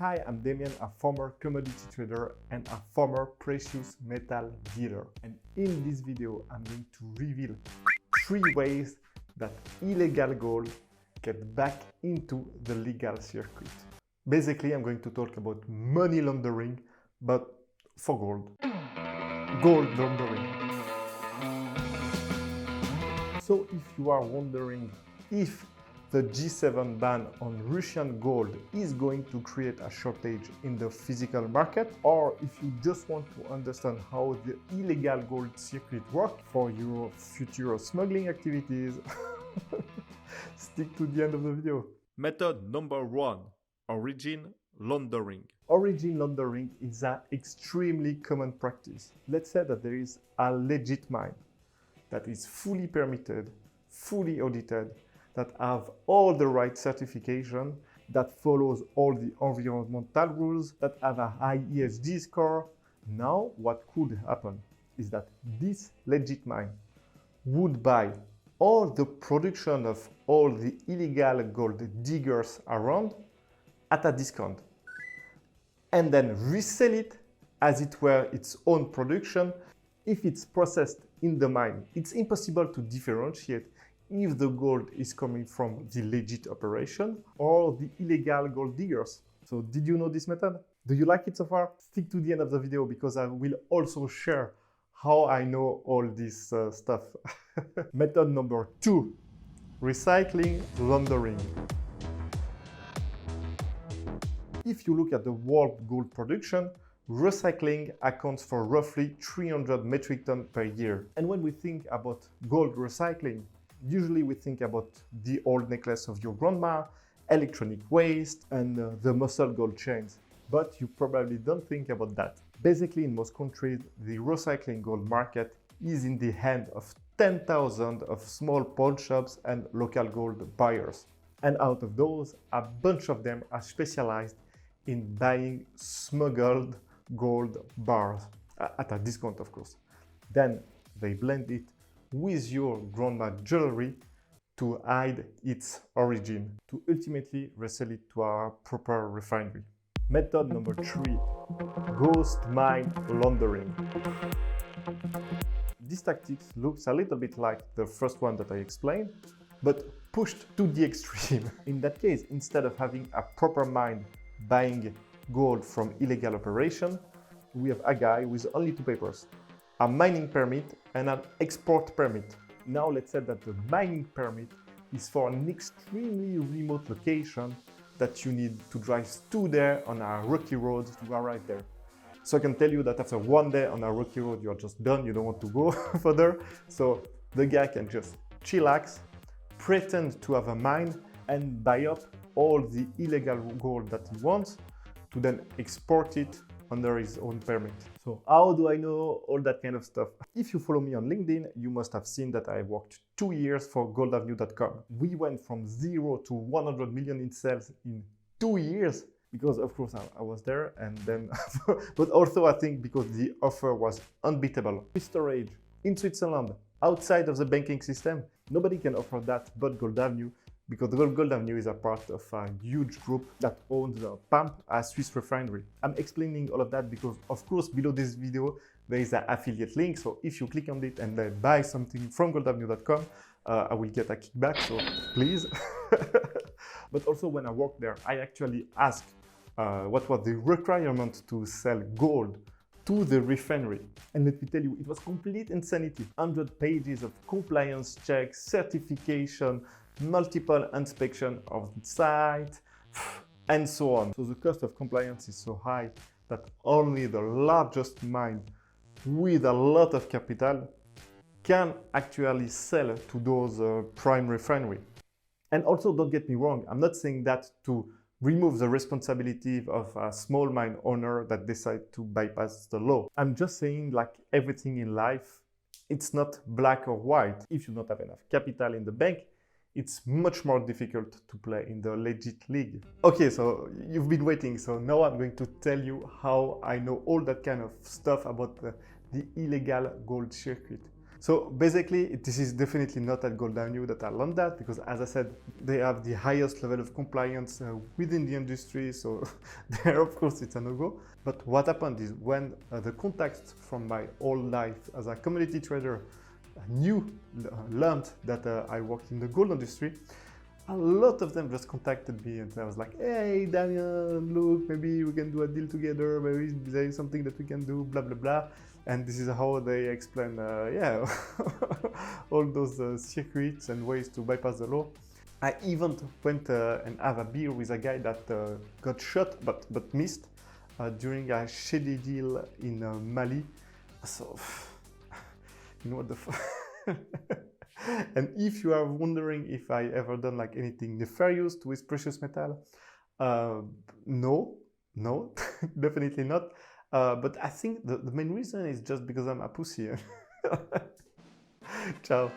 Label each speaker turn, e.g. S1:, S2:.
S1: Hi, I'm Damien, a former commodity trader and a former precious metal dealer. And in this video, I'm going to reveal 3 ways that illegal gold get back into the legal circuit. Basically, I'm going to talk about money laundering, but for gold. Gold laundering. So if you are wondering if the G7 ban on Russian gold is going to create a shortage in the physical market, or if you just want to understand how the illegal gold circuit works for your future smuggling activities, stick to the end of the video.
S2: Method number 1. Origin laundering.
S1: Origin laundering is an extremely common practice. Let's say that there is a legit mine that is fully permitted, fully audited, that have all the right certification, that follows all the environmental rules, that have a high ESG score. Now, what could happen is that this legit mine would buy all the production of all the illegal gold diggers around at a discount, and then resell it as it were its own production. If it's processed in the mine, it's impossible to differentiate if the gold is coming from the legit operation or the illegal gold diggers. So did you know this method? Do you like it so far? Stick to the end of the video because I will also share how I know all this stuff. Method number 2, recycling laundering. If you look at the world gold production, recycling accounts for roughly 300 metric tons per year. And when we think about gold recycling, usually we think about the old necklace of your grandma, electronic waste, and the muscle gold chains. But you probably don't think about that. Basically, in most countries, the recycling gold market is in the hand of 10,000 of small pawn shops and local gold buyers. And out of those, a bunch of them are specialized in buying smuggled gold bars, at a discount of course. Then they blend it with your grandma jewelry to hide its origin, to ultimately resell it to a proper refinery. Method number 3, ghost mine laundering. This tactic looks a little bit like the first one that I explained, but pushed to the extreme. In that case, instead of having a proper mine buying gold from illegal operation, we have a guy with only 2 papers. A mining permit and an export permit. Now let's say that the mining permit is for an extremely remote location that you need to drive to there on a rocky road to arrive there. So I can tell you that after 1 day on a rocky road, you're just done, you don't want to go further. So the guy can just chillax, pretend to have a mine, and buy up all the illegal gold that he wants to then export it under his own permit. So how do I know all that kind of stuff? If you follow me on LinkedIn, you must have seen that I worked 2 years for goldavenue.com. We went from 0 to 100 million in sales in 2 years because of course I was there, and then but also I think because the offer was unbeatable. Storage in Switzerland, outside of the banking system, nobody can offer that but Gold Avenue, because Gold Avenue is a part of a huge group that owns PAMP, a Swiss refinery. I'm explaining all of that because, of course, below this video, there is an affiliate link. So if you click on it and then buy something from goldavenue.com, I will get a kickback, so please. But also when I worked there, I actually asked what was the requirement to sell gold to the refinery. And let me tell you, it was complete insanity. 100 pages of compliance checks, certification, multiple inspection of the site, and so on. So the cost of compliance is so high that only the largest mine with a lot of capital can actually sell to those prime refinery. And also, don't get me wrong, I'm not saying that to remove the responsibility of a small mine owner that decide to bypass the law. I'm just saying, like everything in life, it's not black or white. If you don't have enough capital in the bank, it's much more difficult to play in the legit league. Okay, so you've been waiting, so now I'm going to tell you how I know all that kind of stuff about the illegal gold circuit. So basically, this is definitely not at Gold Avenue that I learned that, because as I said, they have the highest level of compliance within the industry. So there, of course, it's a no-go. But what happened is when the contacts from my old life as a commodity trader learned that I worked in the gold industry, a lot of them just contacted me and I was like, hey, Damien, look, maybe we can do a deal together. Maybe there is something that we can do, blah, blah, blah. And this is how they explain, yeah, all those circuits and ways to bypass the law. I even went and have a beer with a guy that got shot but missed during a shady deal in Mali. So, you know what the fuck? And if you are wondering if I ever done like anything nefarious with precious metal, no, definitely not. But I think the main reason is just because I'm a pussy. Ciao.